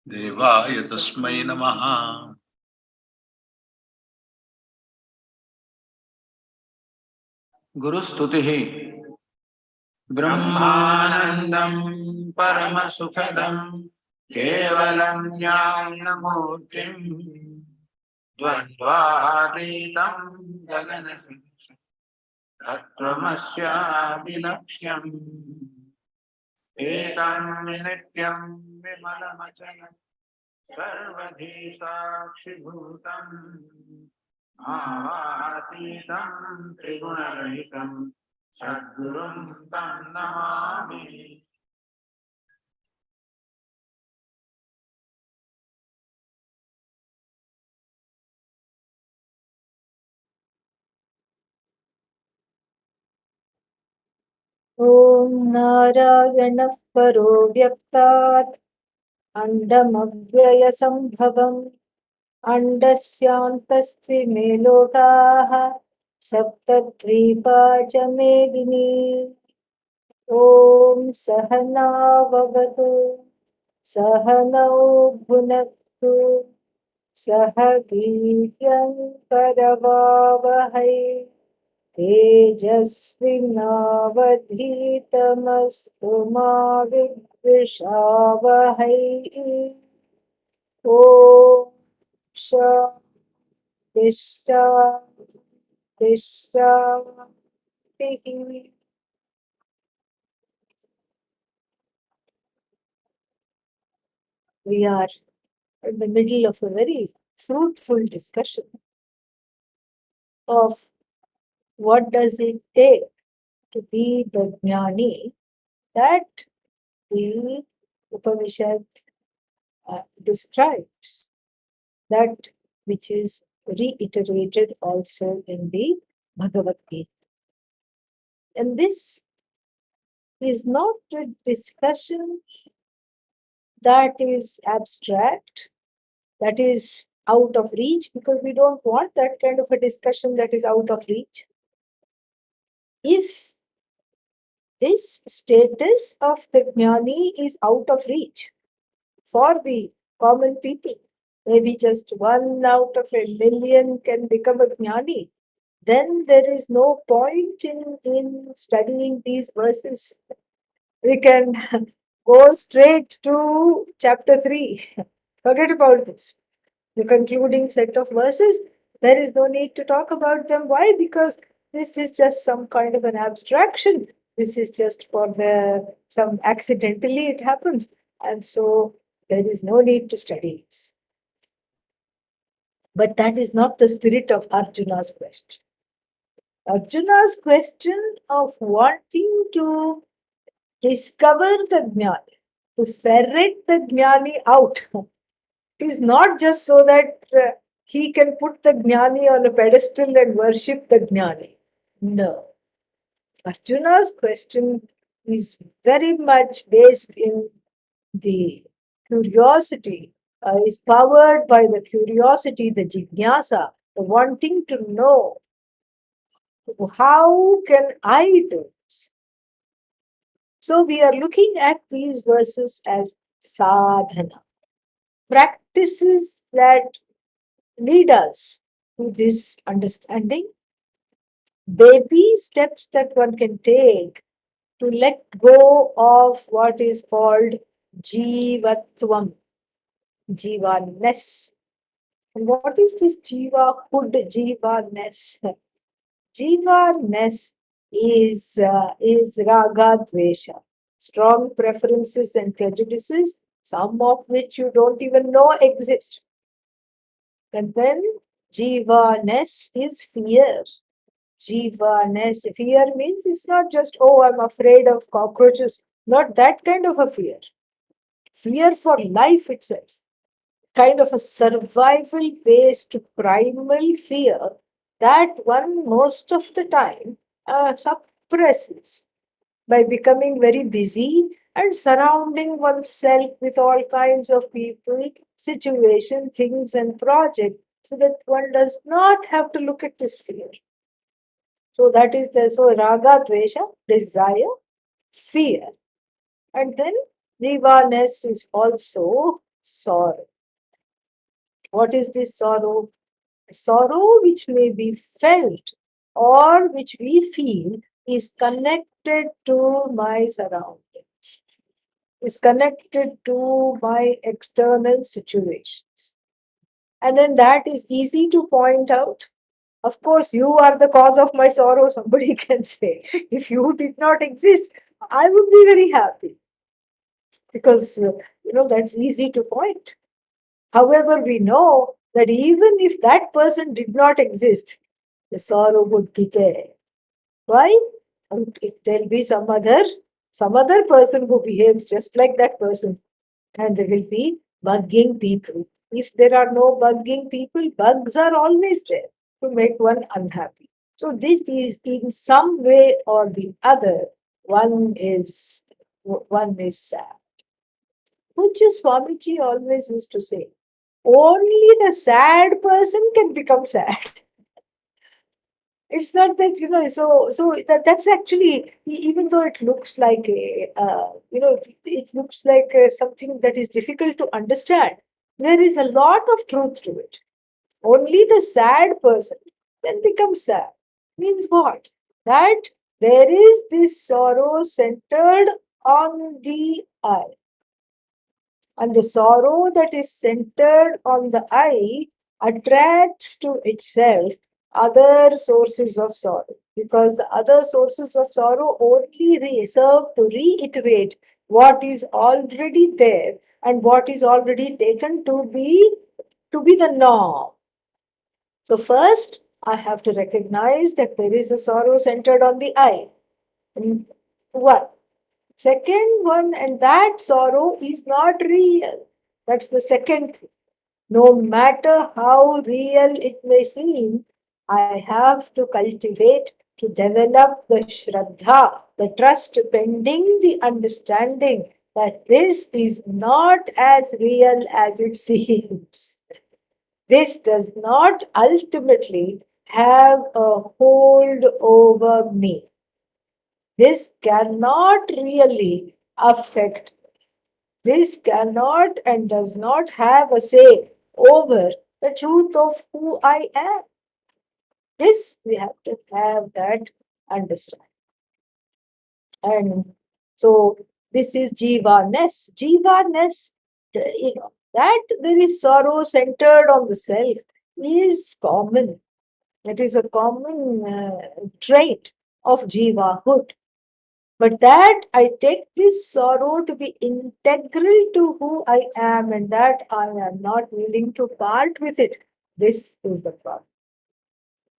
देवाय तस्मै नमः। गुरुस्तुतिः ब्रह्मानन्दं परमसुखदं केवलं ज्ञानमूर्तिं द्वन्द्वातीतं गगनसदृशं तत्त्वमस्याभिलक्ष्यम् एकं नित्यं विमलमचलं सर्वधी साक्षिभूतम् भावातीतं त्रिगुणरहितं सद्गुरुं तं नमामि। ॐ नारायणः परो व्यक्तात् अण्डमव्ययसम्भवम् अण्डस्यान्तस्त्रिमे लोकाः सप्तद्वीपा च मेदिनी। ॐ सहनाववतु सहनौ भुनक्तु सह वीर्यङ्करवावहै तेजस्विनावधीतमस्तु मा विद्विषावहै। ॐ शान्तिः। We are in the middle of a very fruitful discussion of what does it take to be the jnani that the Upanishad describes, that which is reiterated also in the Bhagavad Gita. And this is not a discussion that is abstract, that is out of reach, because we don't want that kind of a discussion that is out of reach. If this status of the jnani is out of reach for the common people, maybe just 1 out of 1 million can become a jnani, then there is no point in studying these verses. We can go straight to chapter 3. Forget about this. The concluding set of verses, there is no need to talk about them. Why? Because this is just some kind of an abstraction. This is just for some accidentally it happens. And so there is no need to study this. But that is not the spirit of Arjuna's question. Arjuna's question of wanting to discover the jnani, to ferret the jnani out, is not just so that he can put the jnani on a pedestal and worship the jnani. No. Arjuna's question is very much based in the curiosity, is powered by the curiosity, the jignasa, the wanting to know, how can I do this? So we are looking at these verses as sadhana, practices that lead us to this understanding, baby steps that one can take to let go of what is called jivatvam, jivaness. And what is this jivahood, jivaness? Jivaness is raga dvesha, strong preferences and prejudices, some of which you don't even know exist. And then jivaness is fear. Jivaness, fear means it's not just, oh, I'm afraid of cockroaches. Not that kind of a fear. Fear for life itself. Kind of a survival-based primal fear that one most of the time suppresses by becoming very busy and surrounding oneself with all kinds of people, situations, things, and projects, so that one does not have to look at this fear. So that is so raga, dvesha, desire, fear. And then jivaness is also sorrow. What is this sorrow? Sorrow which may be felt or which we feel is connected to my surroundings, is connected to my external situations. And then that is easy to point out. Of course, you are the cause of my sorrow, somebody can say. If you did not exist, I would be very happy because, that's easy to point. However, we know that even if that person did not exist, the sorrow would be there. Why? There'll be some other person who behaves just like that person, and there will be bugging people. If there are no bugging people, bugs are always there to make one unhappy. So this is in some way or the other, one is sad. Which Swamiji always used to say, only the sad person can become sad. It's not that, that's actually, even though it looks like it looks like something that is difficult to understand, there is a lot of truth to it. Only the sad person can become sad. Means what? That there is this sorrow centered on the I. And the sorrow that is centered on the I attracts to itself other sources of sorrow, because the other sources of sorrow only serve to reiterate what is already there and what is already taken to be the norm. So first I have to recognize that there is a sorrow centered on the I. And one. Second one, and that sorrow is not real. That's the second thing. No matter how real it may seem, I have to cultivate, to develop the Shraddha, the trust pending the understanding that this is not as real as it seems. This does not ultimately have a hold over me. This cannot really affect. This cannot and does not have a say over the truth of who I am. This we have to have that understanding. And so this is jivaness. Jivaness, that there is sorrow centered on the self is common. That is a common trait of jivahood. But that I take this sorrow to be integral to who I am, and that I am not willing to part with it. This is the problem.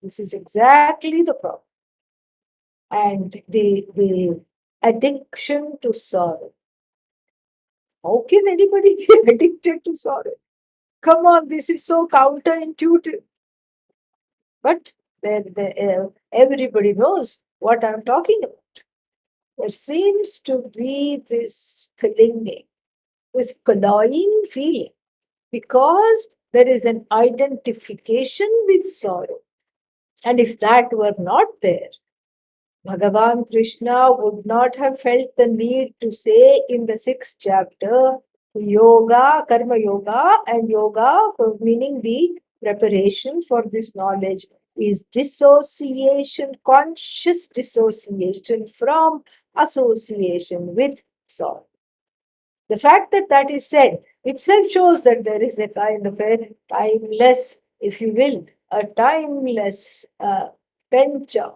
This is exactly the problem. And the addiction to sorrow. How can anybody be addicted to sorrow? Come on, this is so counterintuitive. But everybody knows what I'm talking about. There seems to be this clinging, this cloying feeling, because there is an identification with sorrow. And if that were not there, Bhagavan Krishna would not have felt the need to say in the 6th chapter, yoga, karma yoga, and yoga, for meaning the preparation for this knowledge, is dissociation, conscious dissociation from association with sorrow. The fact that that is said itself shows that there is a kind of a timeless, if you will, a timeless penchant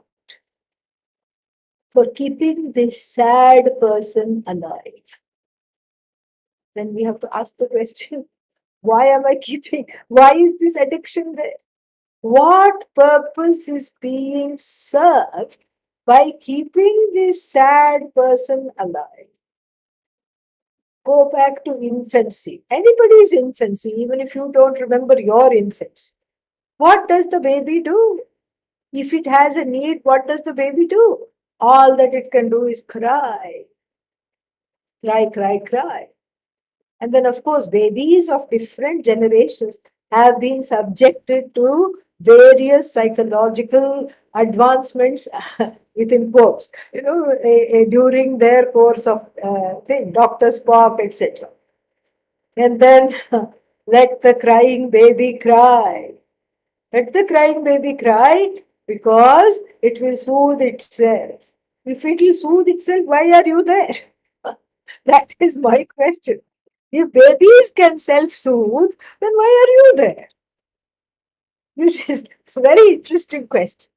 for keeping this sad person alive. Then we have to ask the question, why am I keeping? Why is this addiction there? What purpose is being served by keeping this sad person alive? Go back to infancy. Anybody's infancy, even if you don't remember your infancy. What does the baby do? If it has a need, what does the baby do? All that it can do is cry. Cry, cry, cry. And then, of course, babies of different generations have been subjected to various psychological advancements within quotes, during their course of thing, Dr. Spock, etc. And then let the crying baby cry. Let the crying baby cry because it will soothe itself. If it will soothe itself, why are you there? That is my question. If babies can self soothe, then why are you there? This is a very interesting question.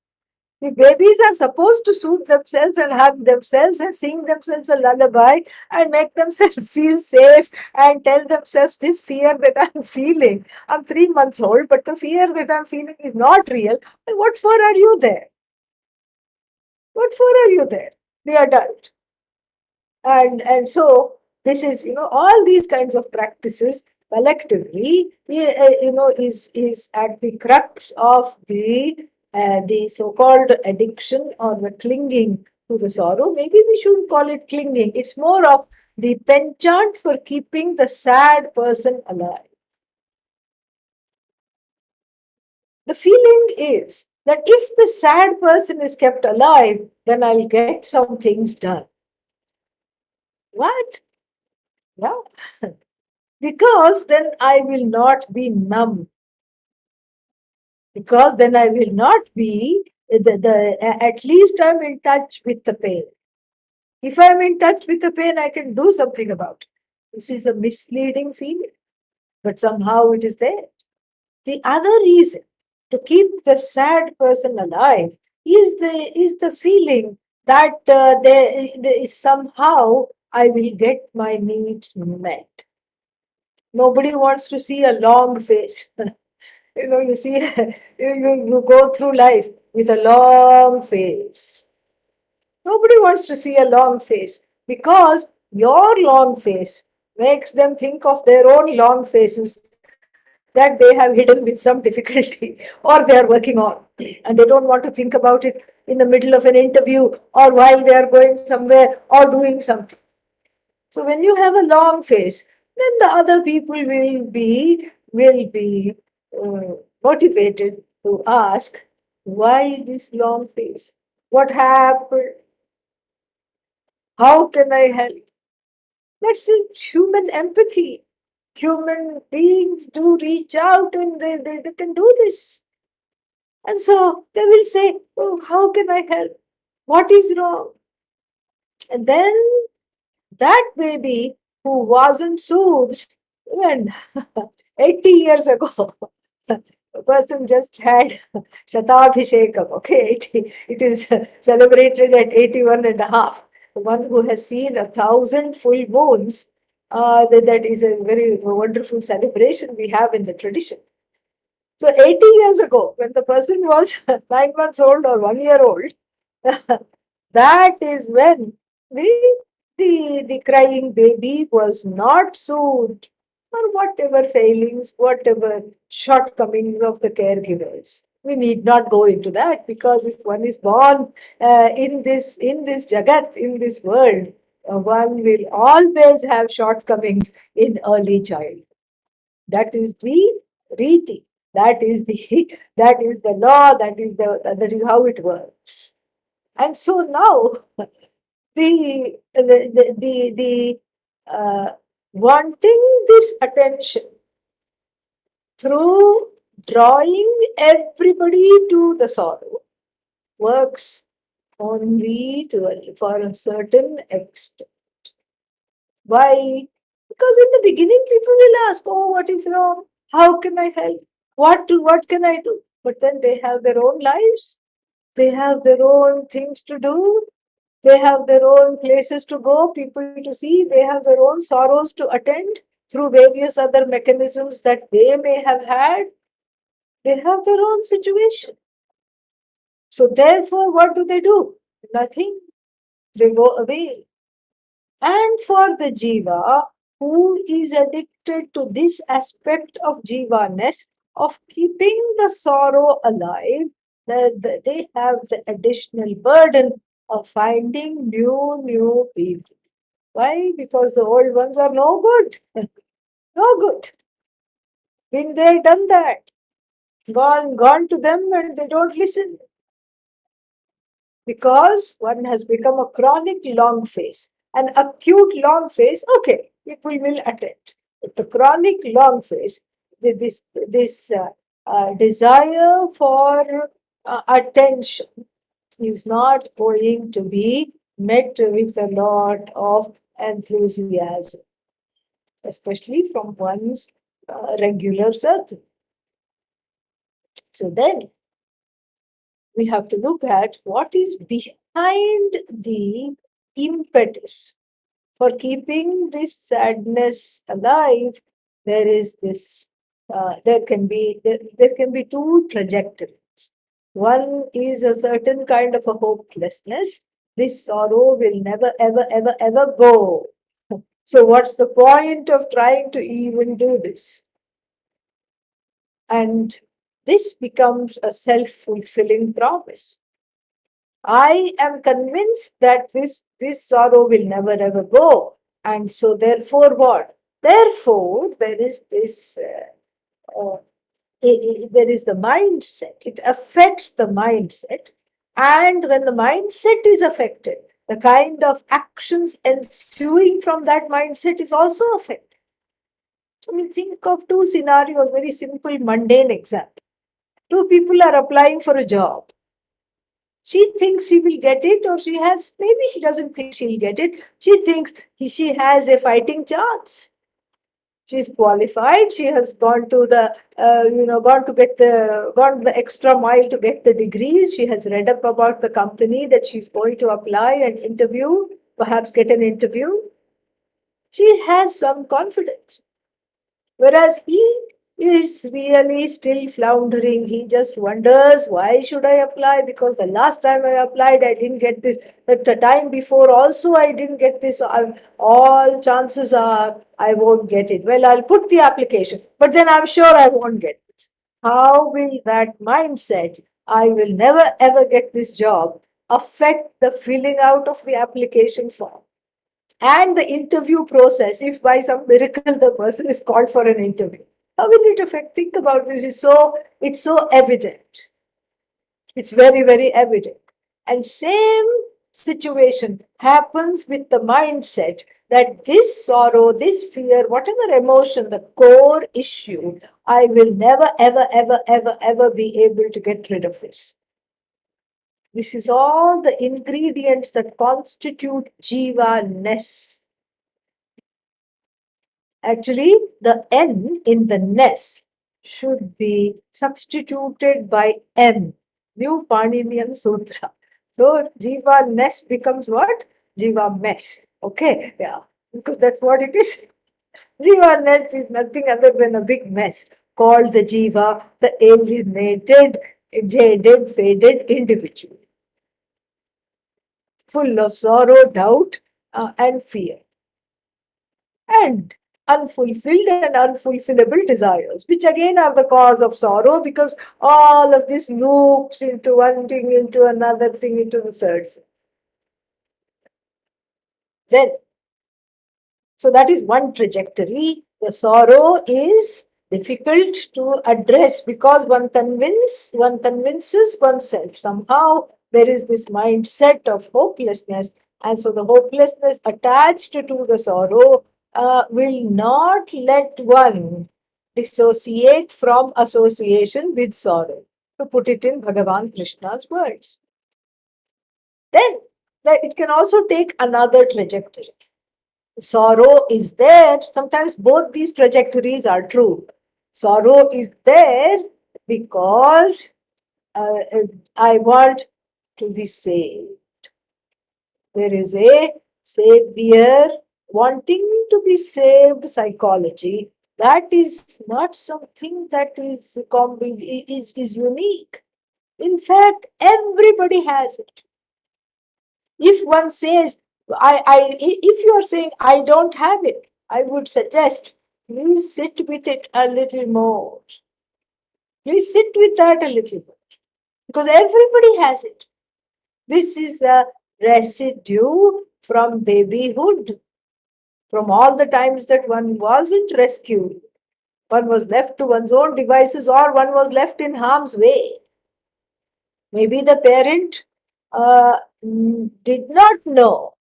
If babies are supposed to soothe themselves and hug themselves and sing themselves a lullaby and make themselves feel safe and tell themselves this fear that I'm feeling, I'm 3 months old, but the fear that I'm feeling is not real, then what for are you there? What for are you there? The adult. And so this is, all these kinds of practices collectively, is at the crux of the so-called addiction or the clinging to the sorrow. Maybe we shouldn't call it clinging. It's more of the penchant for keeping the sad person alive. The feeling is that if the sad person is kept alive, then I'll get some things done. What? Yeah. Because then I will not be numb. Because then I will not be at least I'm in touch with the pain. If I'm in touch with the pain, I can do something about it. This is a misleading feeling, but somehow it is there. The other reason to keep the sad person alive is the feeling that there is somehow I will get my needs met. Nobody wants to see a long face. You see, you go through life with a long face. Nobody wants to see a long face because your long face makes them think of their own long faces that they have hidden with some difficulty or they are working on. And they don't want to think about it in the middle of an interview or while they are going somewhere or doing something. So when you have a long face, then the other people will be motivated to ask, why this long face? What happened? How can I help? That's human empathy. Human beings do reach out and they can do this. And so they will say, oh, how can I help? What is wrong? And then that baby who wasn't soothed when 80 years ago, a person just had Shatabhishekam, okay, it is celebrated at 81 and a half. The one who has seen 1,000 full moons, that is a very wonderful celebration we have in the tradition. So 80 years ago, when the person was 9 months old or 1 year old, that is when the crying baby was not soothed for whatever failings, whatever shortcomings of the caregivers. We need not go into that because if one is born in this jagat, in this world, one will always have shortcomings in early childhood. That is the riti. That is the that is the law. That is how it works. And so now the wanting this attention through drawing everybody to the sorrow works only for a certain extent. Why? Because in the beginning, people will ask, "Oh, what is wrong? How can I help? What can I do?" But then they have their own lives. They have their own things to do. They have their own places to go, people to see. They have their own sorrows to attend through various other mechanisms that they may have had. They have their own situation. So, therefore, what do? Nothing. They go away. And for the jiva who is addicted to this aspect of jivaness, of keeping the sorrow alive, they have the additional burden of finding new people. Why? Because the old ones are no good. No good. Been there, done that. Gone to them and they don't listen. Because one has become a chronic long face. An acute long face, okay, people will attend. The chronic long phase, this desire for attention is not going to be met with a lot of enthusiasm, especially from one's regular circle. So then we have to look at what is behind the impetus for keeping this sadness alive. There is this there can be two trajectories. One is a certain kind of a hopelessness. This sorrow will never ever ever ever go. So what's the point of trying to even do this? And this becomes a self-fulfilling promise. I am convinced that this sorrow will never ever go. And so therefore what? Therefore, there is this there is the mindset. It affects the mindset. And when the mindset is affected, the kind of actions ensuing from that mindset is also affected. I mean, think of two scenarios, very simple, mundane example. Two people are applying for a job. She thinks she will get it, or maybe she doesn't think she'll get it. She thinks she has a fighting chance. She's qualified. She has gone to gone the extra mile to get the degrees. She has read up about the company that she's going to apply and interview, perhaps get an interview. She has some confidence. Whereas he is really still floundering. He just wonders, why should I apply? Because the last time I applied, I didn't get this. The time before also, I didn't get this. So all chances are I won't get it. Well, I'll put the application, but then I'm sure I won't get this. How will that mindset, I will never ever get this job, affect the filling out of the application form? And the interview process, if by some miracle the person is called for an interview, how will it affect? Think about this. It's so evident. It's very, very evident. And same situation happens with the mindset that this sorrow, this fear, whatever emotion, the core issue, I will never, ever, ever, ever, ever be able to get rid of this. This is all the ingredients that constitute jiva-ness. Actually, the N in the ness should be substituted by M, New Paninian Sutra. So, Jiva ness becomes what? Jiva mess. Okay, yeah, because that's what it is. Jiva ness is nothing other than a big mess called the Jiva, the alienated, jaded, faded individual, full of sorrow, doubt, and fear, and unfulfilled and unfulfillable desires, which again are the cause of sorrow, because all of this loops into one thing, into another thing, into the third thing. Then, so that is one trajectory. The sorrow is difficult to address because one convinces oneself somehow there is this mindset of hopelessness, and so the hopelessness attached to the sorrow will not let one dissociate from association with sorrow, to put it in Bhagavan Krishna's words. Then it can also take another trajectory. Sorrow is there. Sometimes both these trajectories are true. Sorrow is there because I want to be saved. There is a savior wanting to be saved psychology. That is not something that is unique. In fact, everybody has it. If one says, if you are saying, I don't have it, I would suggest, please sit with it a little more. Please sit with that a little more. Because everybody has it. This is a residue from babyhood, from all the times that one wasn't rescued. One was left to one's own devices, or one was left in harm's way. Maybe the parent did not know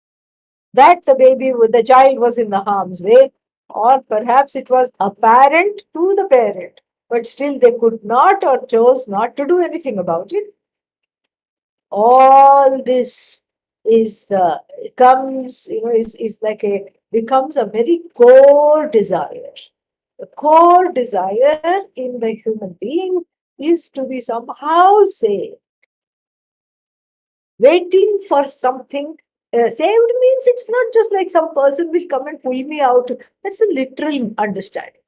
that the child was in the harm's way, or perhaps it was apparent to the parent, but still they could not or chose not to do anything about it. All this is comes, is like a becomes a very core desire. The core desire in the human being is to be somehow saved, waiting for something. Saved means it's not just like some person will come and pull me out. That's a literal understanding.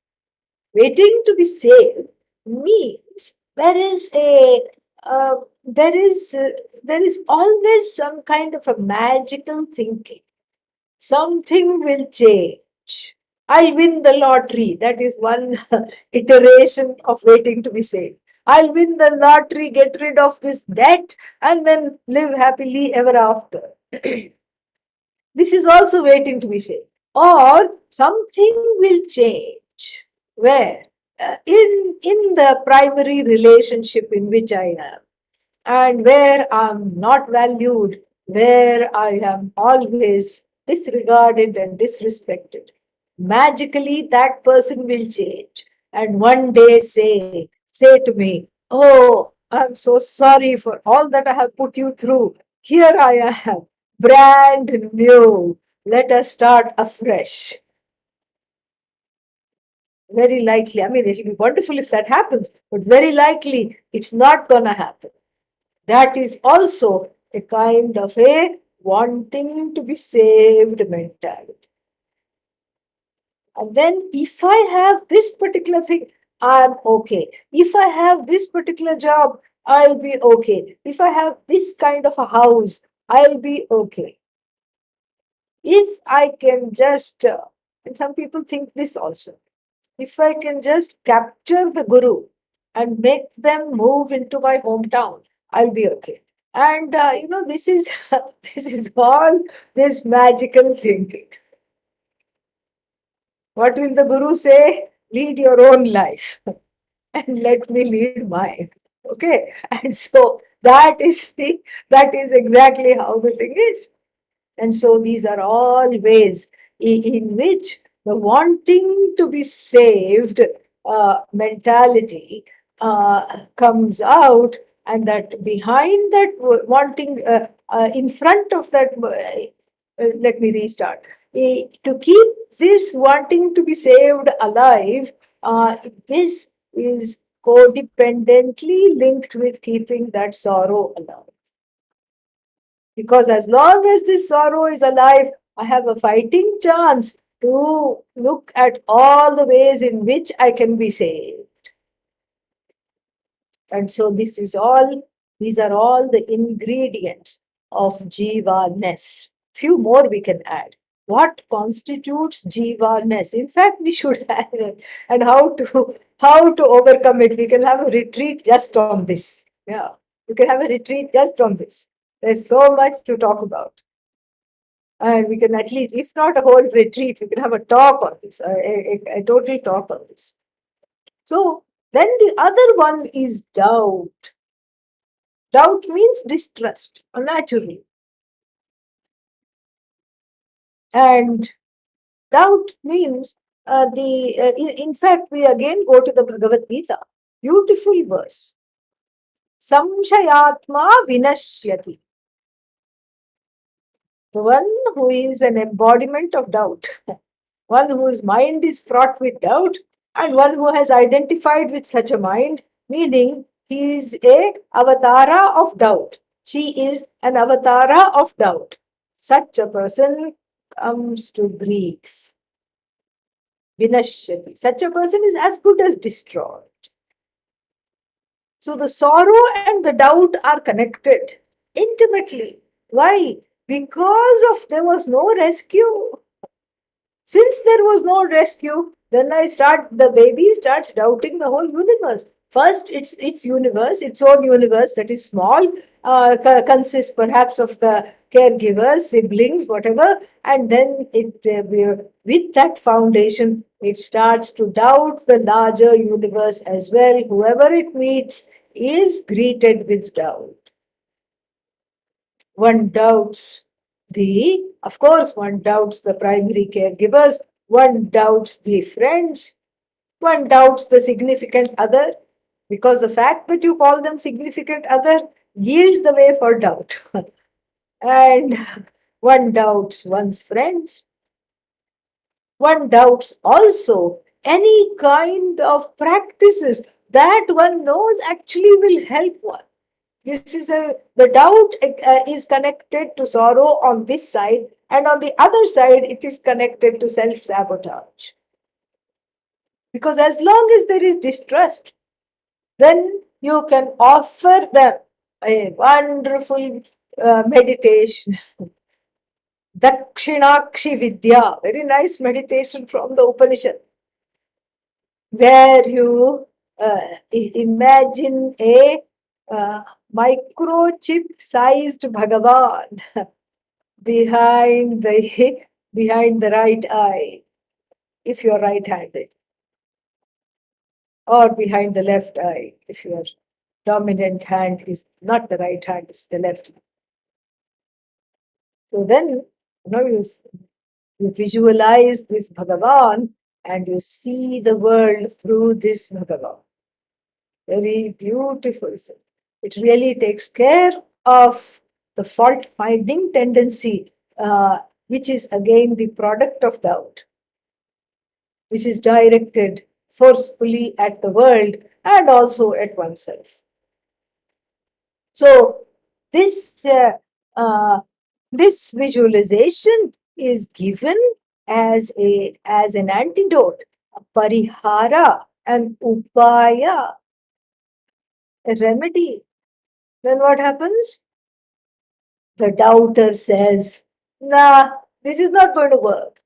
Waiting to be saved means there is there is always some kind of a magical thinking. Something will change. I'll win the lottery. That is one iteration of waiting to be saved. I'll win the lottery, get rid of this debt, and then live happily ever after. This is also waiting to be saved. Or something will change. Where? In the primary relationship in which I am, and where I'm not valued, where I am always disregarded and disrespected. Magically, that person will change and one day say to me, "Oh, I'm so sorry for all that I have put you through. Here I am, brand new. Let us start afresh." Very likely, I mean, it'll be wonderful if that happens, but very likely it's not going to happen. That is also a kind of a wanting to be saved mentality. And then if I have this particular thing, I'm okay. If I have this particular job, I'll be okay. If I have this kind of a house, I'll be okay. If I can just, and some people think this also, if I can just capture the guru and make them move into my hometown, I'll be okay. And this is this is all this magical thinking. What will the guru say? Lead your own life and let me lead mine. Okay, and so that is exactly how the thing is. And so these are all ways in which the wanting to be saved mentality comes out, and that behind that wanting, in front of that, let me restart. To keep this wanting to be saved alive, this is codependently linked with keeping that sorrow alive. Because as long as this sorrow is alive, I have a fighting chance to look at all the ways in which I can be saved. And so these are all the ingredients of jiva-ness. Few more we can add. What constitutes jiva-ness? In fact, we should have it. And how to overcome it. We can have a retreat just on this. Yeah. We can have a retreat just on this. There's so much to talk about. And we can at least, if not a whole retreat, we can have a talk on this, a total talk on this. So then the other one is doubt. Doubt means distrust, naturally. And doubt means in fact, we again go to the Bhagavad Gita. Beautiful verse. Samshayatma vinashyati. The one who is an embodiment of doubt, one whose mind is fraught with doubt, and one who has identified with such a mind, meaning he is a avatara of doubt. She is an avatara of doubt. Such a person comes to grief. Vinashyati. Such a person is as good as destroyed. So the sorrow and the doubt are connected intimately. Why? Because of there was no rescue. Since there was no rescue, then the baby starts doubting the whole universe. First, its universe, its own universe that is small, consists perhaps of the caregivers, siblings, whatever, and then with that foundation, it starts to doubt the larger universe as well. Whoever it meets is greeted with doubt. One doubts of course, one doubts the primary caregivers, one doubts the friends, one doubts the significant other, because the fact that you call them significant other yields the way for doubt. And one doubts one's friends, one doubts also any kind of practices that one knows actually will help one. This is the doubt is connected to sorrow on this side, and on the other side, it is connected to self sabotage. Because as long as there is distrust, then you can offer them a wonderful meditation, Dakshinakshi Vidya, very nice meditation from the Upanishad, where you imagine a uh, microchip sized Bhagavan behind the behind the right eye, if you're right-handed, or behind the left eye, if your dominant hand is not the right hand, it's the left. So then, you visualize this Bhagavan and you see the world through this Bhagavan. Very beautiful thing. It really takes care of the fault-finding tendency, which is again the product of doubt, which is directed forcefully at the world and also at oneself. So this uh, this visualization is given as an antidote, a parihara, an upaya, a remedy. Then what happens? The doubter says, "Nah, this is not going to work."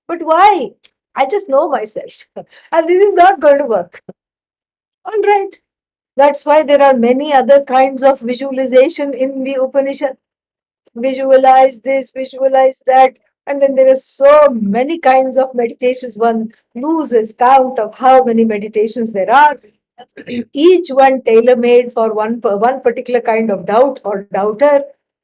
But why? I just know myself, and this is not going to work. All right. That's why there are many other kinds of visualization in the Upanishad. Visualize this, visualize that, and then there are so many kinds of meditations. One loses count of how many meditations there are. Each one tailor-made for one particular kind of doubt or doubter,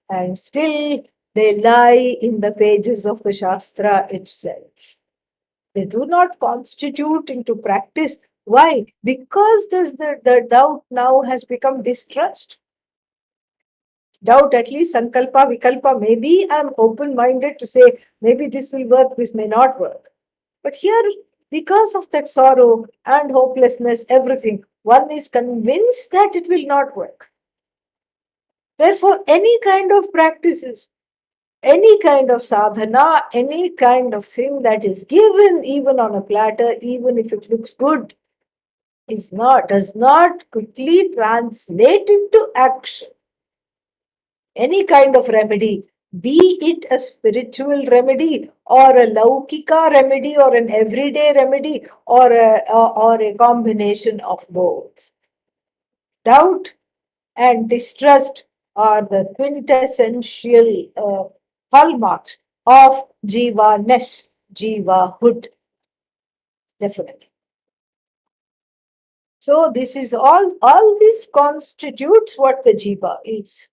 and still they lie in the pages of the Shastra itself. They do not constitute into practice. Why? Because the doubt now has become distrust. Doubt, at least sankalpa, vikalpa, maybe I'm open-minded to say, maybe this will work, this may not work. But here, because of that sorrow and hopelessness, everything, one is convinced that it will not work. Therefore, any kind of practices, any kind of sadhana, any kind of thing that is given even on a platter, even if it looks good, does not quickly translate into action. Any kind of remedy, be it a spiritual remedy or a laukika remedy or an everyday remedy or a combination of both. Doubt and distrust are the quintessential hallmarks of jiva-ness, jiva-hood. Definitely. So this is all this constitutes what the jiva is.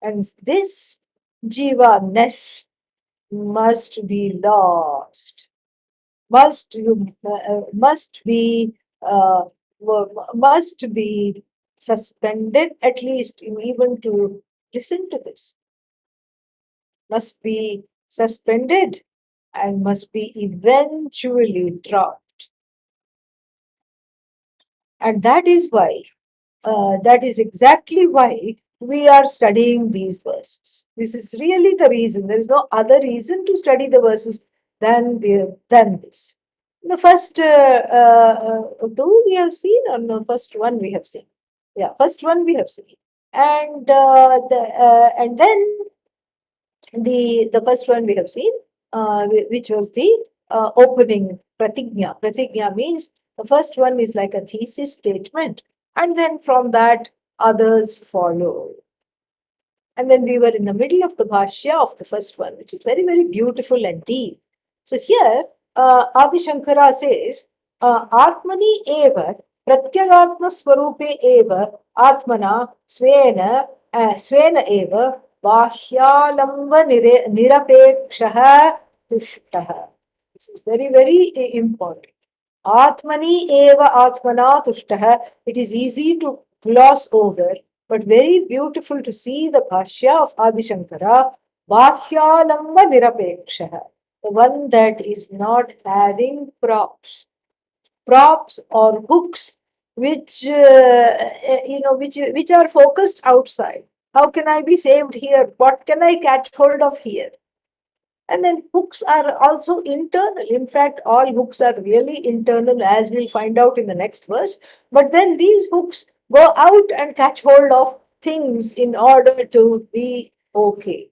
And this jiva-ness must be lost, must be must be suspended, at least even to listen to this, must be suspended and must be eventually dropped. And that is why, that is exactly why we are studying these verses. This is really the reason. There is no other reason to study the verses than this. The first two we have seen, or the first one we have seen. Yeah, first one we have seen, and and then the first one we have seen, which was the opening pratigna. Pratigna means the first one is like a thesis statement, and then from that others follow. And then we were in the middle of the bhashya of the first one, which is very, very beautiful and deep. So here, Adi Shankara says, Atmani eva pratyagatma swarupe eva atmana svena eva बाह्यालंब निरपेक्षः Tushtaha. This is very, very important. Atmani eva atmana tushtaha. It is easy to gloss over, but very beautiful to see the Bhashya of Adi Shankara. Bhashyalamba nirapekshaha. The one that is not having props or hooks which which are focused outside. How can I be saved here? What can I catch hold of here? And then hooks are also internal. In fact, all hooks are really internal, as we'll find out in the next verse. But then these hooks go out and catch hold of things in order to be okay.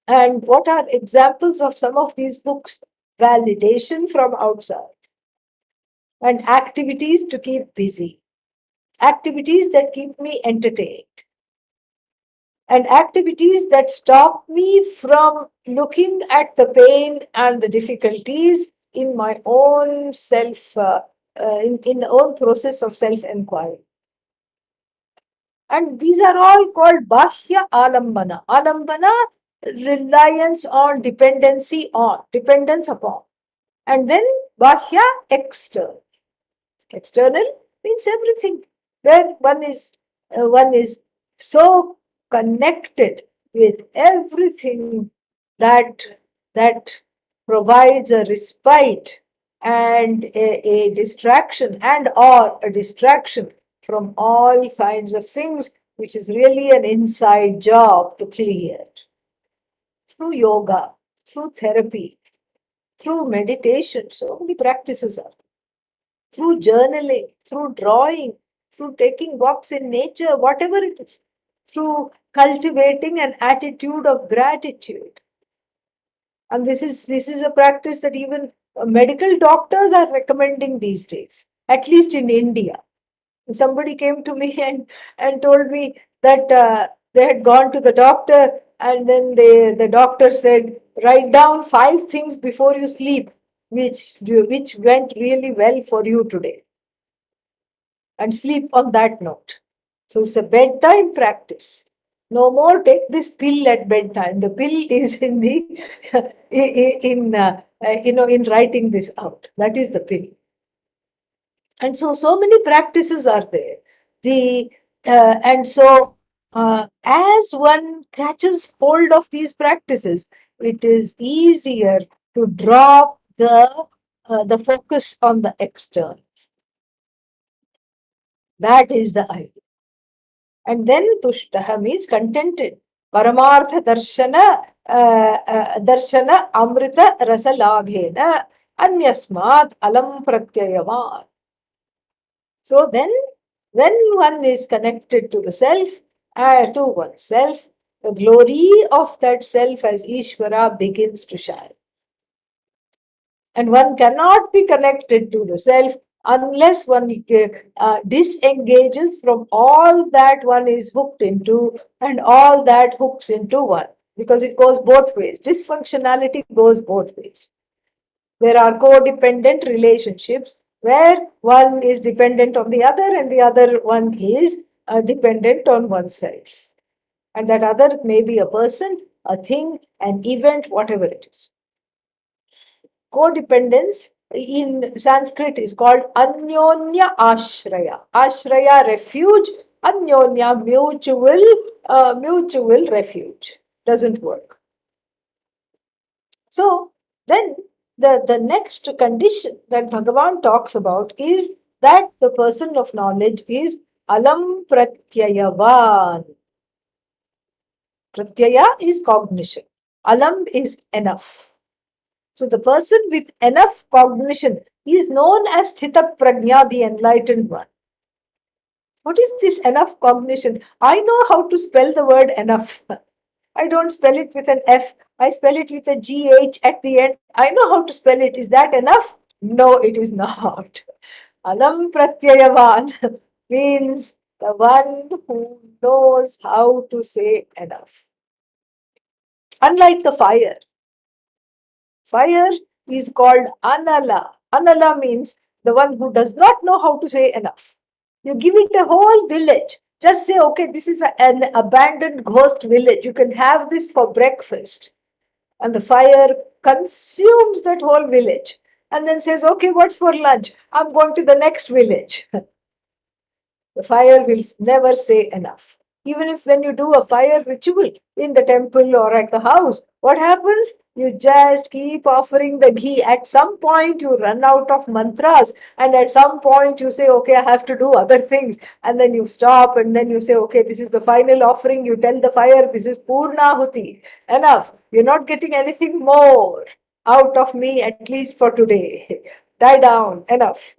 And what are examples of some of these hooks? Validation from outside and activities to keep busy, activities that keep me entertained, and activities that stop me from looking at the pain and the difficulties in my own in the own process of self-inquiry. And these are all called Bhashya Alambana. Alambana, reliance on, dependence upon. And then Bhashya, external. External means everything, where one is so connected with everything that that provides a respite and a distraction and or a distraction from all kinds of things, which is really an inside job to clear through yoga, through therapy, through meditation. So many practices are through journaling, through drawing, through taking walks in nature, whatever it is, through cultivating an attitude of gratitude. And this is a practice that even medical doctors are recommending these days, at least in India. Somebody came to me and told me that they had gone to the doctor, and then the doctor said, write down 5 things before you sleep, which went really well for you today, and sleep on that note. So it's a bedtime practice. No more take this pill at bedtime. The pill is in the in writing this out. That is the pill. And so many practices are there. The and so as one catches hold of these practices, it is easier to drop the focus on the external. That is the idea. And then tushtaha means contented. Paramartha darshana amrita rasalabhena anyasmat alam pratyayavan. So then, when one is connected to the self, to oneself, the glory of that self as Ishvara begins to shine. And one cannot be connected to the self unless one disengages from all that one is hooked into and all that hooks into one, because it goes both ways. Dysfunctionality goes both ways. There are codependent relationships where one is dependent on the other and the other one is dependent on oneself. And that other may be a person, a thing, an event, whatever it is. Codependence in Sanskrit is called Anyonya Ashraya. Ashraya, refuge. Anyonya, mutual refuge. Doesn't work. So then the next condition that Bhagavan talks about is that the person of knowledge is alam pratyayavan. Pratyaya is cognition. Alam is enough. So the person with enough cognition is known as Sthita Prajna, the enlightened one. What is this enough cognition? I know how to spell the word enough. I don't spell it with an F. I spell it with a GH at the end. I know how to spell it. Is that enough? No, it is not. Alam Pratyayavan means the one who knows how to say enough. Unlike the fire. Fire is called Anala. Anala means the one who does not know how to say enough. You give it a whole village. Just say, okay, this is an abandoned ghost village. You can have this for breakfast. And the fire consumes that whole village and then says, okay, what's for lunch? I'm going to the next village. The fire will never say enough. Even if when you do a fire ritual in the temple or at the house, what happens? You just keep offering the ghee. At some point, you run out of mantras, and at some point, you say, okay, I have to do other things. And then you stop, and then you say, okay, this is the final offering. You tell the fire, this is Purnahuti. Enough. You're not getting anything more out of me, at least for today. Die down. Enough.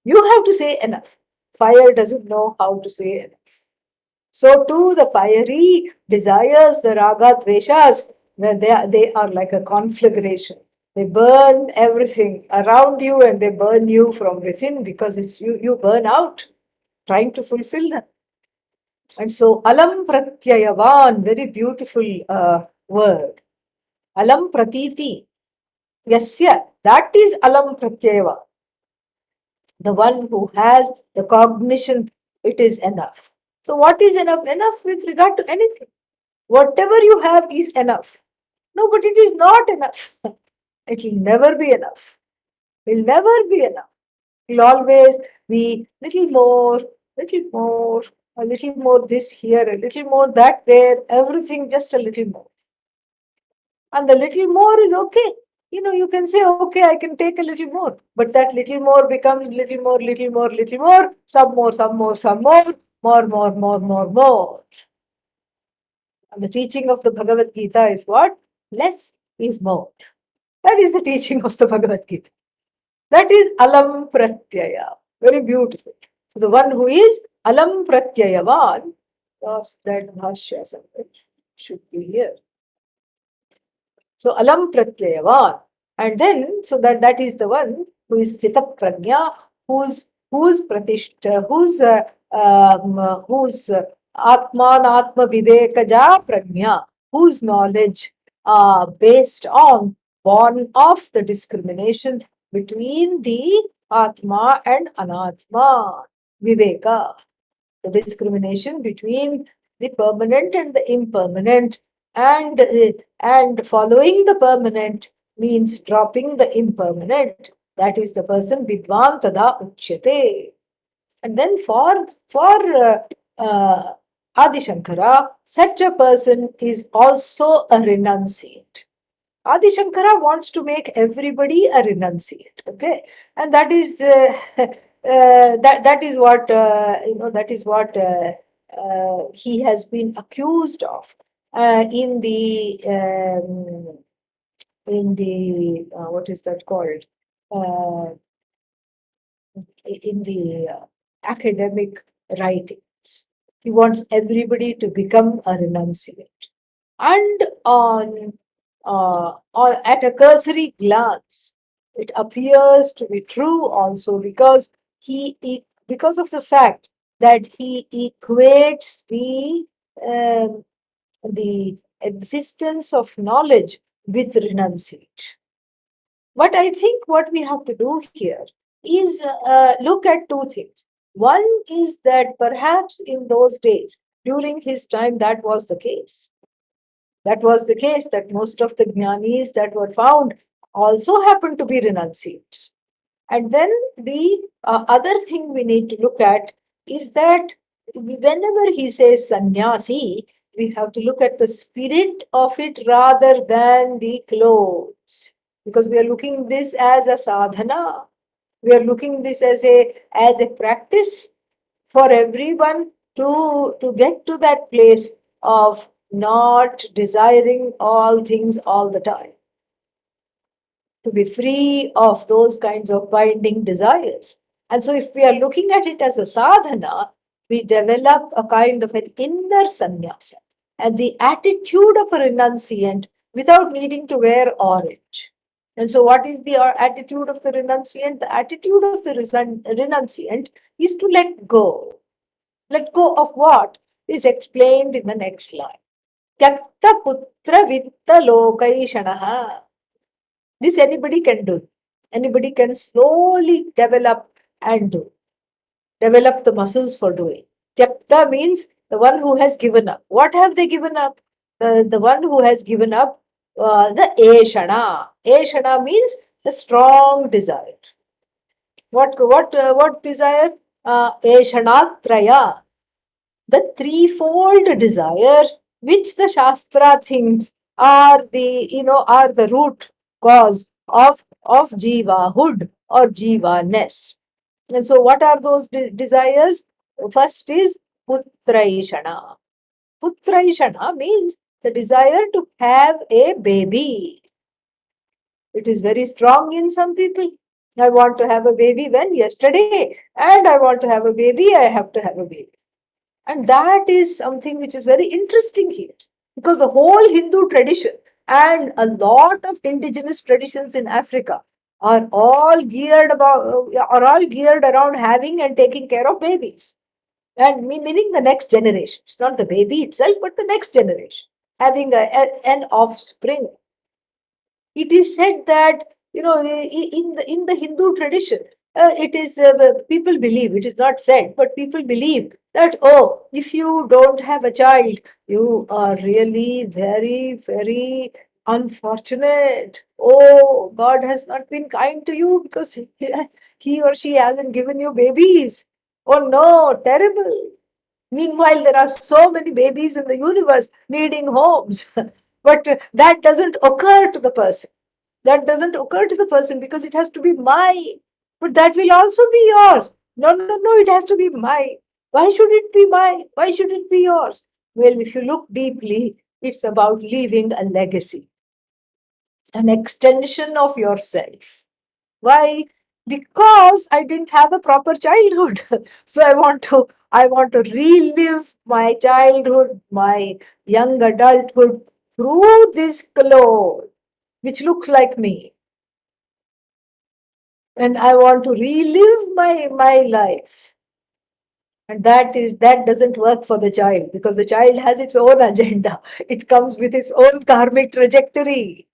You have to say enough. Fire doesn't know how to say enough. So too the fiery desires, the raga dveshas, they are like a conflagration. They burn everything around you and they burn you from within because it's you burn out trying to fulfill them. And so alam pratyayavan, very beautiful word. Alam pratiti, yasya, that is alam pratyayava. The one who has the cognition, it is enough. So what is enough? Enough with regard to anything. Whatever you have is enough. No, but it is not enough. It will never be enough. It will never be enough. It will always be little more, a little more this here, a little more that there, everything just a little more. And the little more is okay. You can say, okay, I can take a little more. But that little more becomes little more, some more, more. And the teaching of the Bhagavad Gita is what? Less is more. That is the teaching of the Bhagavad Gita. That is alam pratyaya. Very beautiful. So the one who is alam pratyayavan, lost that bhashya somewhere, should be here. So alam pratyayavan. And then, so that is the one who is sthita prajna, whose pratishta, whose atman atma vivekaja prajna, whose knowledge based on, born of the discrimination between the atma and anatma, viveka, the discrimination between the permanent and the impermanent, and following the permanent means dropping the impermanent. That is the person vidvan tada uchyate. And then for Adi Shankara, such a person is also a renunciate. Adi Shankara wants to make everybody a renunciate, okay, and that is that is what that is what he has been accused of in the what is that called uh, in the academic writings. He wants everybody to become a renunciate, and at a cursory glance, it appears to be true also because of the fact that he equates the existence of knowledge with renunciation. But I think what we have to do here is look at two things. One is that perhaps in those days, during his time, that was the case. That was the case, that most of the jnanis that were found also happened to be renunciates. And then the other thing we need to look at is that whenever he says sannyasi, we have to look at the spirit of it rather than the clothes. Because we are looking this as a sadhana. We are looking this as a practice for everyone to get to that place of not desiring all things all the time, to be free of those kinds of binding desires. And so, if we are looking at it as a sadhana, we develop a kind of an inner sannyasa and the attitude of a renunciant without needing to wear orange. And so, what is the attitude of the renunciant? The attitude of the renunciant is to let go. Let go of what is explained in the next line. Tyakta putra vitta lokaishanaha. This anybody can do. Anybody can slowly develop and do. Develop the muscles for doing. Tyakta means the one who has given up. What have they given up? The one who has given up the Eshana. Eshana means the strong desire. What desire? Eshanatraya, the threefold desire, which the Shastra thinks are the root cause of jivahood or jivaness. And so, what are those desires? First is putraishana. Putraishana means the desire to have a baby. It is very strong in some people. I want to have a baby when yesterday, and I want to have a baby, I have to have a baby. And that is something which is very interesting here, because the whole Hindu tradition and a lot of indigenous traditions in Africa are all geared around having and taking care of babies. And meaning the next generation. It's not the baby itself, but the next generation. Having an offspring. It is said that, in the Hindu tradition, it is people believe, it is not said, but people believe that, oh, if you don't have a child, you are really very, very unfortunate. Oh, God has not been kind to you because he or she hasn't given you babies. Oh no, terrible. Meanwhile, there are so many babies in the universe needing homes. But that doesn't occur to the person. That doesn't occur to the person because it has to be mine. But that will also be yours. No, no, no, it has to be mine. Why should it be mine? Why should it be yours? Well, if you look deeply, it's about leaving a legacy, an extension of yourself. Why? Because I didn't have a proper childhood. So I want to relive my childhood, my young adulthood through this clothes, which looks like me. And I want to relive my life. And that doesn't work for the child, because the child has its own agenda. It comes with its own karmic trajectory.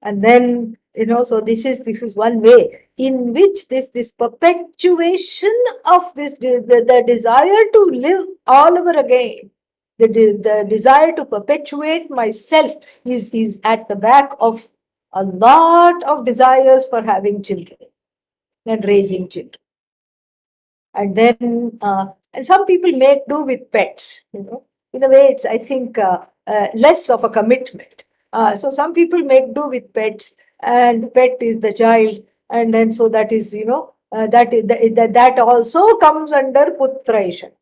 And then, so this is one way in which this perpetuation of the desire to live all over again, the desire to perpetuate myself is at the back of a lot of desires for having children and raising children. And then, and some people make do with pets. In a way, it's, I think, less of a commitment. So some people make do with pets, and the pet is the child, and then so that is, that also comes under putraishan.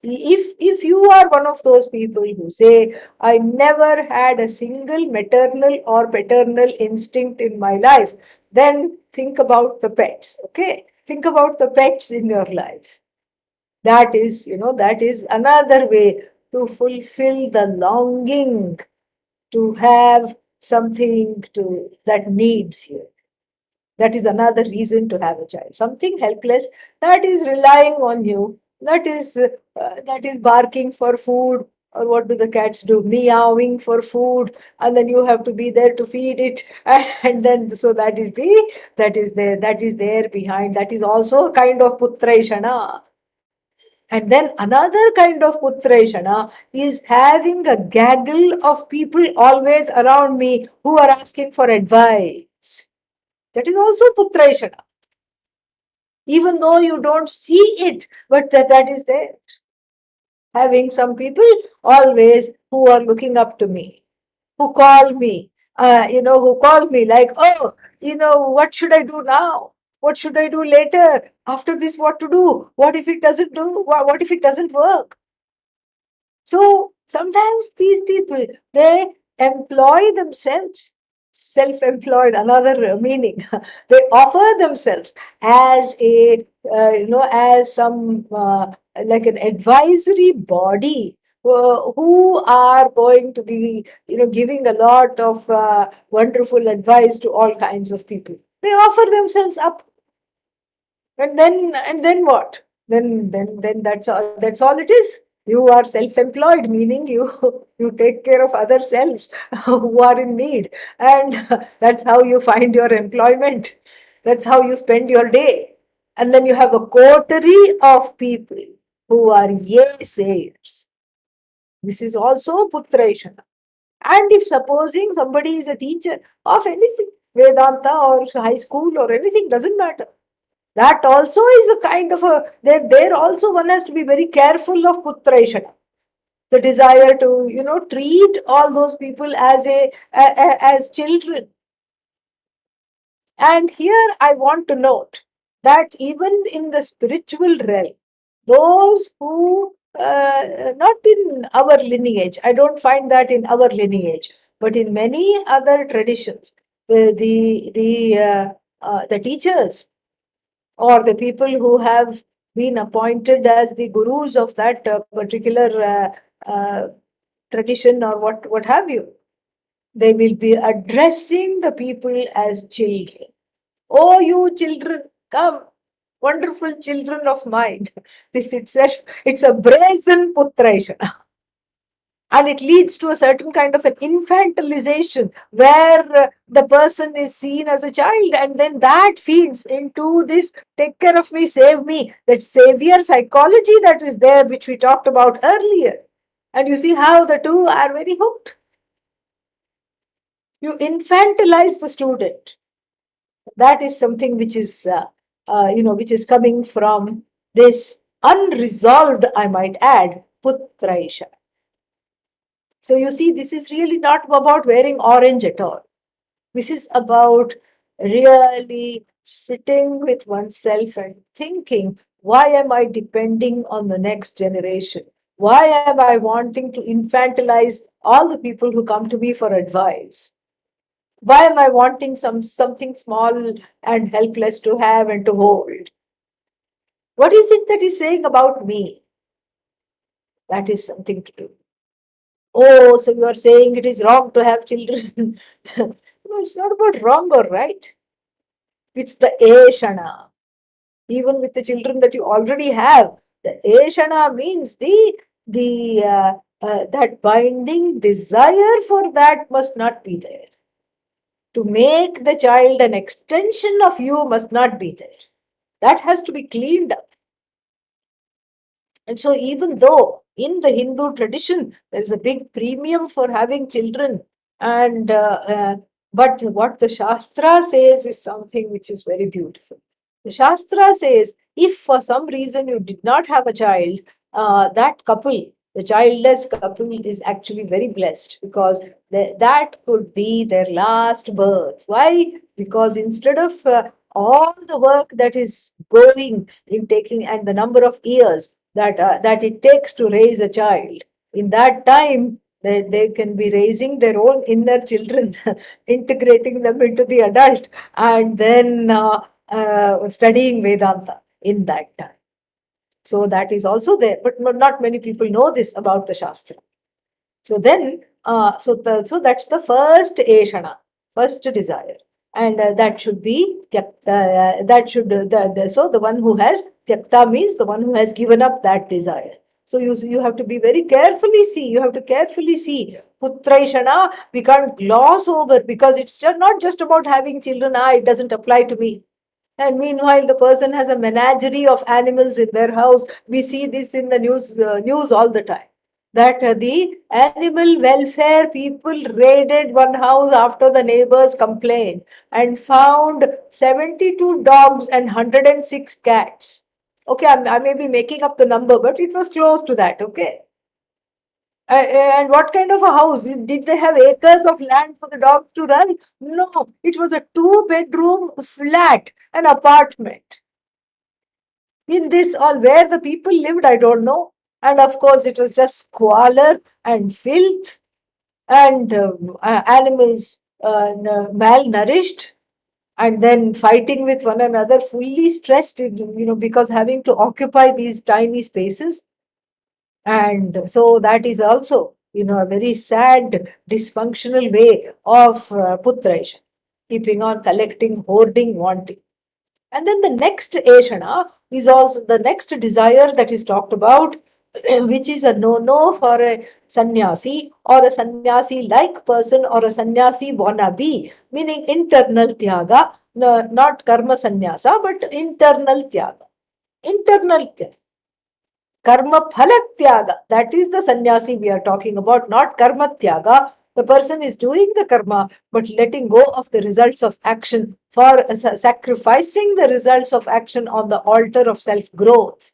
If you are one of those people who say, I never had a single maternal or paternal instinct in my life, then think about the pets. Okay, think about the pets in your life. That is another way to fulfill the longing to have something to that needs you. That is another reason to have a child. Something helpless that is relying on you, that is barking for food, or what do the cats do? Meowing for food, and then you have to be there to feed it, and then so that is there behind. That is also a kind of putraishana. And then another kind of putraishana is having a gaggle of people always around me who are asking for advice. That is also putraishana. Even though you don't see it, but that is there. Having some people always who are looking up to me, who call me, like, oh, what should I do now? What should I do later? After this, what to do? What if it doesn't do? What if it doesn't work? So sometimes these people, they employ themselves, self-employed, another meaning. They offer themselves as as some like an advisory body who are going to be, giving a lot of wonderful advice to all kinds of people. They offer themselves up, and then what? Then that's all it is. You are self-employed, meaning you you take care of other selves who are in need, and that's how you find your employment. That's how you spend your day. And then you have a coterie of people who are yes sayers. This is also putraishana. And if supposing somebody is a teacher of anything, Vedanta or high school or anything, doesn't matter. That also is a kind of a, there also one has to be very careful of putraishana. The desire to, treat all those people as as children. And here I want to note that even in the spiritual realm, those who, not in our lineage, I don't find that in our lineage, but in many other traditions, the teachers or the people who have been appointed as the gurus of that particular tradition or what have you, they will be addressing the people as children. Oh, you children, come, wonderful children of mine. This itself, it's a brazen putraishana. And it leads to a certain kind of an infantilization where the person is seen as a child, and then that feeds into this take care of me, save me, that savior psychology that is there, which we talked about earlier. And you see how the two are very hooked. You infantilize the student. That is something which is, which is coming from this unresolved, I might add, putraisha. So you see, this is really not about wearing orange at all. This is about really sitting with oneself and thinking, why am I depending on the next generation? Why am I wanting to infantilize all the people who come to me for advice? Why am I wanting something small and helpless to have and to hold? What is it that is saying about me? That is something to do. Oh, so you are saying it is wrong to have children. No, it's not about wrong or right. It's the Eshana. Even with the children that you already have, the Eshana means that binding desire for that must not be there. To make the child an extension of you must not be there. That has to be cleaned up. And so, even though in the Hindu tradition there is a big premium for having children, and but what the Shastra says is something which is very beautiful. The Shastra says if for some reason you did not have a child, that couple, the childless couple, is actually very blessed, because that could be their last birth. Why? Because instead of all the work that is going in taking and the number of years that it takes to raise a child, in that time they can be raising their own inner children, integrating them into the adult, and then studying Vedanta in that time. So that is also there, but not many people know this about the Shastra. So then, so that's the first Eshana, first desire, and that should be that should so the one who has tyakta means the one who has given up that desire. So you have to be very carefully see. You have to carefully see putraishana. We can't gloss over, because it's not just about having children. It doesn't apply to me. And meanwhile, the person has a menagerie of animals in their house. We see this in the news all the time. That the animal welfare people raided one house after the neighbors complained and found 72 dogs and 106 cats. Okay, I may be making up the number, but it was close to that. Okay. And what kind of a house? Did they have acres of land for the dog to run? No, it was a 2-bedroom flat, an apartment. In this, all where the people lived, I don't know. And of course, it was just squalor and filth, and animals malnourished, and then fighting with one another, fully stressed, because having to occupy these tiny spaces. And so that is also, a very sad, dysfunctional way of putraisha, keeping on collecting, hoarding, wanting. And then the next Eshana is also the next desire that is talked about, which is a no-no for a sannyasi or a sannyasi-like person or a sannyasi wannabe, meaning internal tyaga, no, not karma sannyasa, but internal tyaga. Internal tyaga. Karma phala tyaga. That is the sannyasi we are talking about, not karma tyaga. The person is doing the karma, but letting go of the results of action for sacrificing the results of action on the altar of self-growth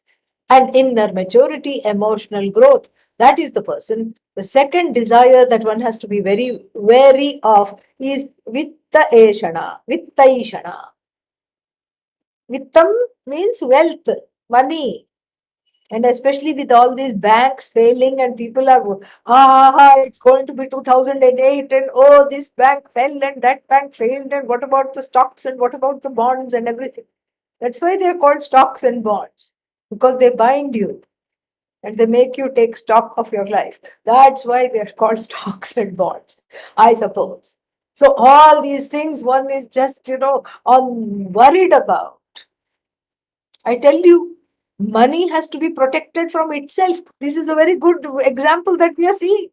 and inner maturity, emotional growth. That is the person. The second desire that one has to be very wary of is vittaishana. Vittaishana. Vittam means wealth, money. And especially with all these banks failing and people are, it's going to be 2008 and oh, this bank fell and that bank failed and what about the stocks and what about the bonds and everything. That's why they're called stocks and bonds, because they bind you and they make you take stock of your life. That's why they're called stocks and bonds, I suppose. So all these things one is just, worried about. I tell you, money has to be protected from itself. This is a very good example that we are seeing.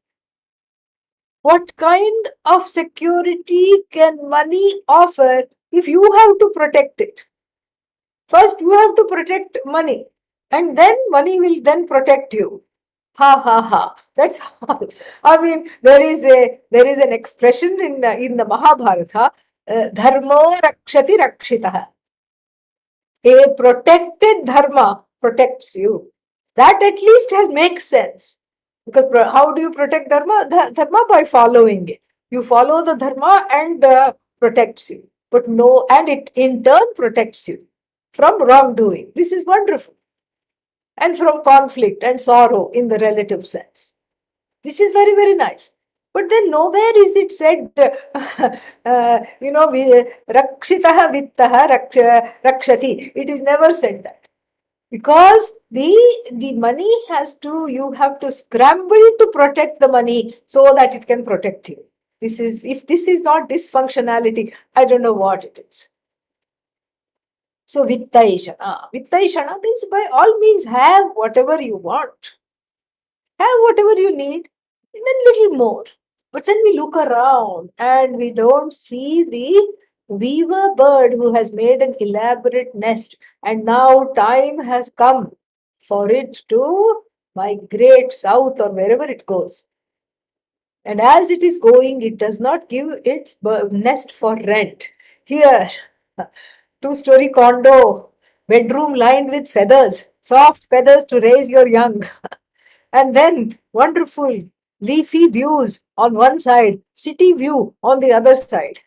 What kind of security can money offer if you have to protect it? First, you have to protect money, and then money will then protect you. Ha ha ha. That's all. I mean, there is an expression in the Mahabharata, dharmo rakshati rakshitah. A protected dharma protects you. That at least makes sense. Because how do you protect dharma? Dharma by following it. You follow the dharma and protects you. But no, and it in turn protects you from wrongdoing. This is wonderful. And from conflict and sorrow in the relative sense. This is very, very nice. But then nowhere is it said, rakshitaha vittaha rakshati. It is never said that. Because the money you have to scramble to protect the money so that it can protect you. If this is not dysfunctionality, I don't know what it is. So vittaishana. Vittaishana means by all means have whatever you want. Have whatever you need, and then little more. But then we look around and we don't see the weaver bird who has made an elaborate nest, and now time has come for it to migrate south or wherever it goes. And as it is going, it does not give its nest for rent. Here, two-story condo, bedroom lined with feathers, soft feathers to raise your young. And then wonderful leafy views on one side, city view on the other side.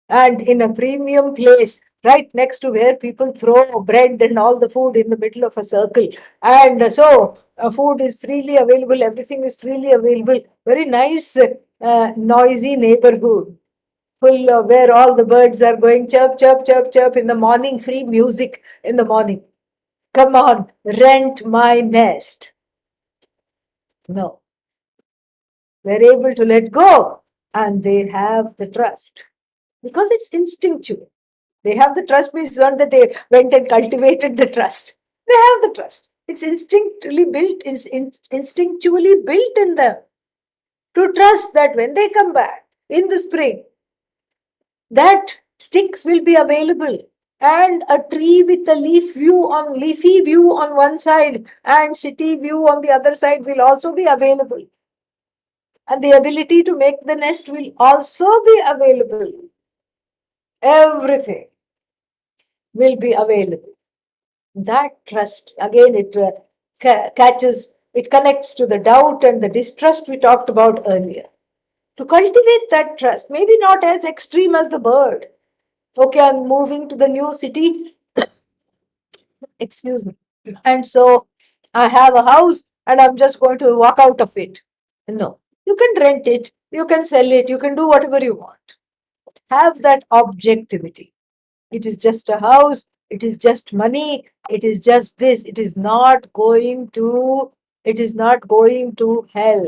And in a premium place, right next to where people throw bread and all the food in the middle of a circle. And so food is freely available, everything is freely available. Very nice, noisy neighborhood. Full of where all the birds are going chirp, chirp, chirp, chirp in the morning, free music in the morning. Come on, rent my nest. No. They're able to let go and they have the trust because it's instinctual. They have the trust means not that they went and cultivated the trust. They have the trust. It's instinctually built, instinctually built in them to trust that when they come back in the spring, that sticks will be available and a tree with a leafy view on one side and city view on the other side will also be available. And the ability to make the nest will also be available. Everything will be available. That trust, again, it it connects to the doubt and the distrust we talked about earlier. To cultivate that trust, maybe not as extreme as the bird. Okay, I'm moving to the new city. Excuse me. And so I have a house and I'm just going to walk out of it. No, you can rent it, you can sell it, you can do whatever you want. Have that objectivity. It is just a house, it is just money, it is just this, it is not going to hell.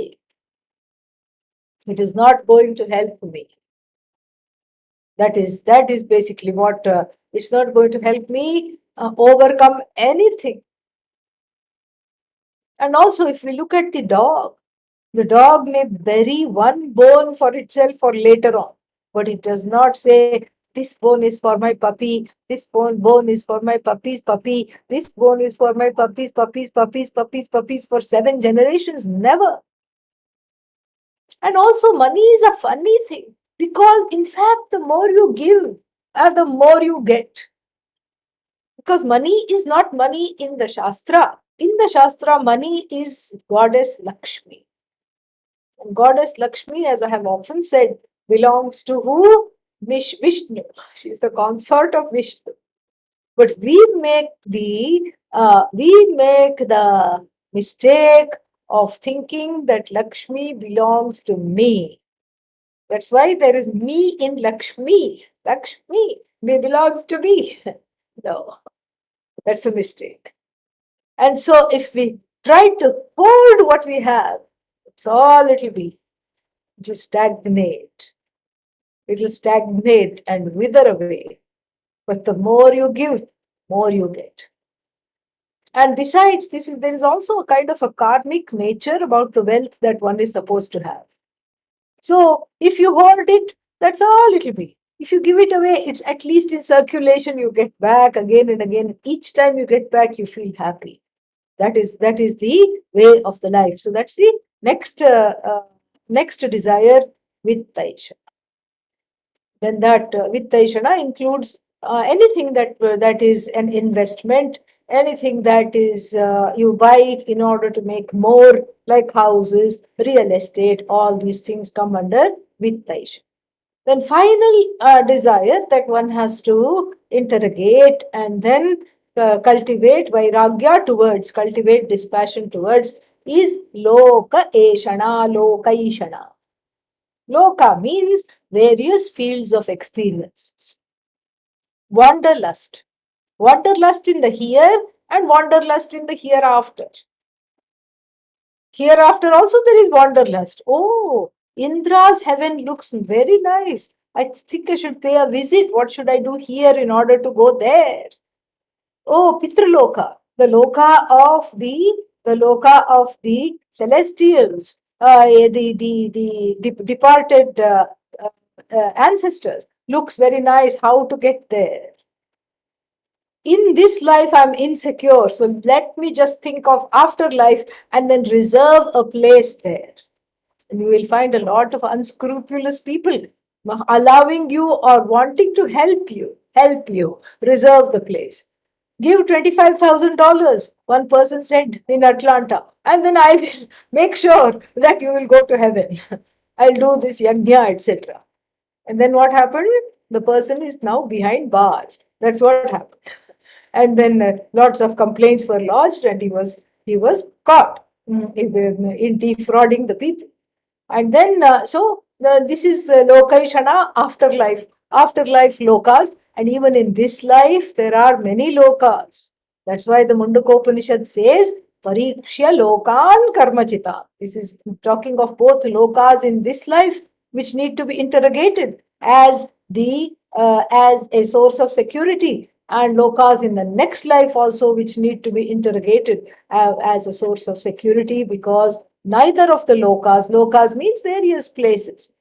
It is not going to help me. That is basically what it's not going to help me overcome anything. And also, if we look at the dog may bury one bone for itself for later on, but it does not say, this bone is for my puppy, this bone is for my puppy's puppy, this bone is for my puppy's puppies for 7 generations. Never. And also, money is a funny thing because, in fact, the more you give, the more you get. Because money is not money in the Shastra. In the Shastra, money is Goddess Lakshmi. And Goddess Lakshmi, as I have often said, belongs to who? Vishnu. She is the consort of Vishnu. But we make the mistake of thinking that Lakshmi belongs to me. That's why there is me in Lakshmi. Lakshmi belongs to me. No, that's a mistake. And so if we try to hold what we have, it's all it'll be. It'll stagnate. It'll stagnate and wither away. But the more you give, more you get. And besides, there is also a kind of a karmic nature about the wealth that one is supposed to have. So if you hold it, that's all it'll be. If you give it away, it's at least in circulation, you get back again and again. Each time you get back, you feel happy. That is the way of the life. So that's the next desire, Vittaisha. Then that Vittaishana includes anything that is an investment, anything that is you buy it in order to make more, like houses, real estate, all these things come under Vittaishana. Then final desire that one has to interrogate and then cultivate vairagya towards, cultivate dispassion towards, is Loka Eshana, Lokaishana. Loka means various fields of experiences. Wanderlust. Wanderlust in the here and wanderlust in the hereafter. Hereafter also there is wanderlust. Oh, Indra's heaven looks very nice. I think I should pay a visit. What should I do here in order to go there? Oh, Pitraloka, the loka of the celestials, the departed ancestors. Looks very nice. How to get there? In this life, I'm insecure. So let me just think of afterlife and then reserve a place there. And you will find a lot of unscrupulous people allowing you or wanting to help you reserve the place. Give $25,000, one person said in Atlanta, and then I will make sure that you will go to heaven. I'll do this yajna, etc. And then what happened? The person is now behind bars. That's what happened. And then lots of complaints were lodged, and he was caught in defrauding the people. And then this is Lokaishana, afterlife lokas, and even in this life there are many lokas. That's why the Mundakopanishad says Parikshya Lokan Karmachita. This is talking of both lokas in this life, which need to be interrogated as a source of security, and lokas in the next life also, which need to be interrogated as a source of security, because neither of the lokas means various places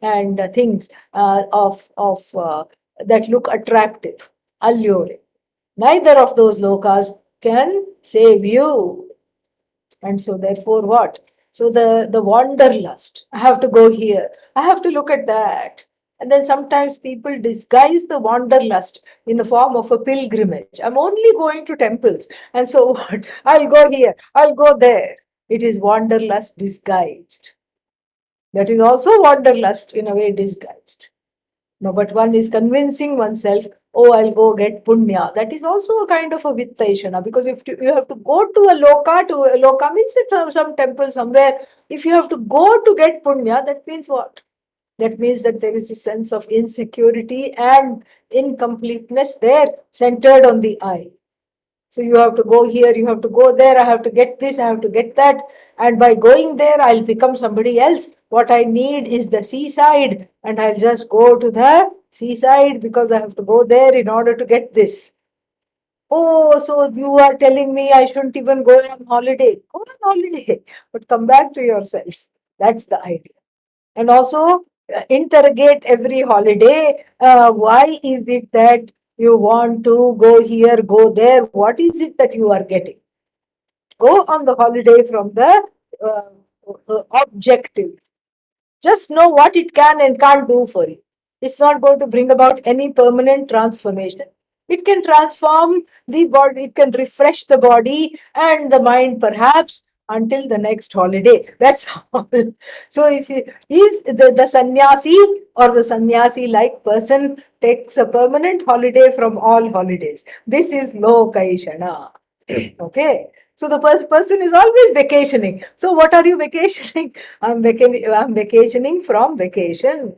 and things of that look attractive, alluring. Neither of those lokas can save you. And so therefore what? So the wanderlust, I have to go here, I have to look at that. And then sometimes people disguise the wanderlust in the form of a pilgrimage. I'm only going to temples. And so what? I'll go here, I'll go there. It is wanderlust disguised. That is also wanderlust in a way disguised. No, but one is convincing oneself, oh, I'll go get punya. That is also a kind of a vittaishana, because if you have to go to a loka means it's some temple somewhere. If you have to go to get punya, that means what? That means that there is a sense of insecurity and incompleteness there, centered on the I. So you have to go here, you have to go there, I have to get this, I have to get that. And by going there, I'll become somebody else. What I need is the seaside, and I'll just go to the seaside because I have to go there in order to get this. Oh, so you are telling me I shouldn't even go on holiday. Go on holiday, but come back to yourself. That's the idea. And also interrogate every holiday. Why is it that you want to go here, go there? What is it that you are getting? Go on the holiday from the objective. Just know what it can and can't do for you. It's not going to bring about any permanent transformation. It can transform the body, it can refresh the body and the mind, perhaps until the next holiday. That's all. So if the sannyasi or the sannyasi like person takes a permanent holiday from all holidays, this is lokaishana. Okay. So the person is always vacationing. So what are you vacationing? I'm vacationing from vacation.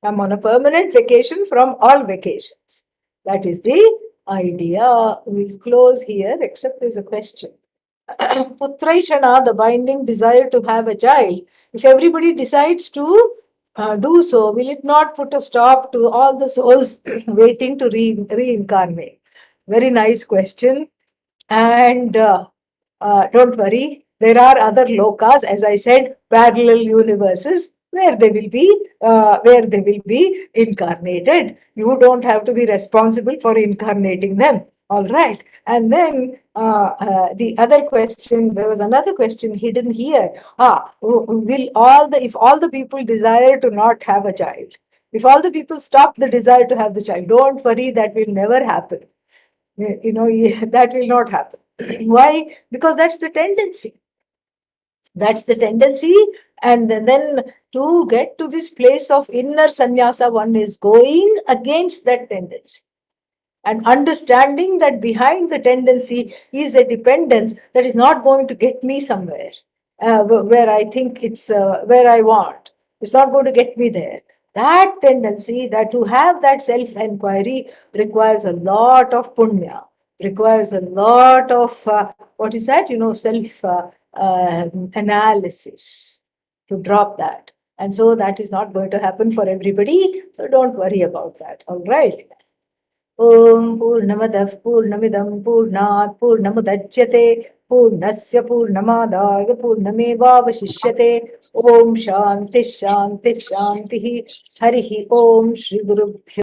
I'm on a permanent vacation from all vacations. That is the idea. We'll close here, except there's a question. Putraishana, the binding desire to have a child. If everybody decides to do so, will it not put a stop to all the souls waiting to reincarnate? Very nice question. And don't worry, there are other lokas, as I said, parallel universes where they will be incarnated. You don't have to be responsible for incarnating them. All right. And then the other question, there was another question hidden here. Will if all the people desire to not have a child, if all the people stop the desire to have the child, don't worry, that will never happen. That will not happen. Why? Because that's the tendency. That's the tendency. And then to get to this place of inner sannyasa, one is going against that tendency and understanding that behind the tendency is a dependence that is not going to get me somewhere where I think it's where I want. It's not going to get me there. That tendency, that to have that self inquiry, requires a lot of punya, requires a lot of what is that? Self analysis to drop that. And so that is not going to happen for everybody. So don't worry about that. All right. ॐ पूर्णमदः पूर्णमिदं पूर्णात् पूर्णमुदच्यते पूर्णस्य पूर्णमादाय पूर्णमेवावशिष्यते ॐ शान्तिः शान्तिः शान्तिः हरिः ॐ श्रीगुरुभ्यो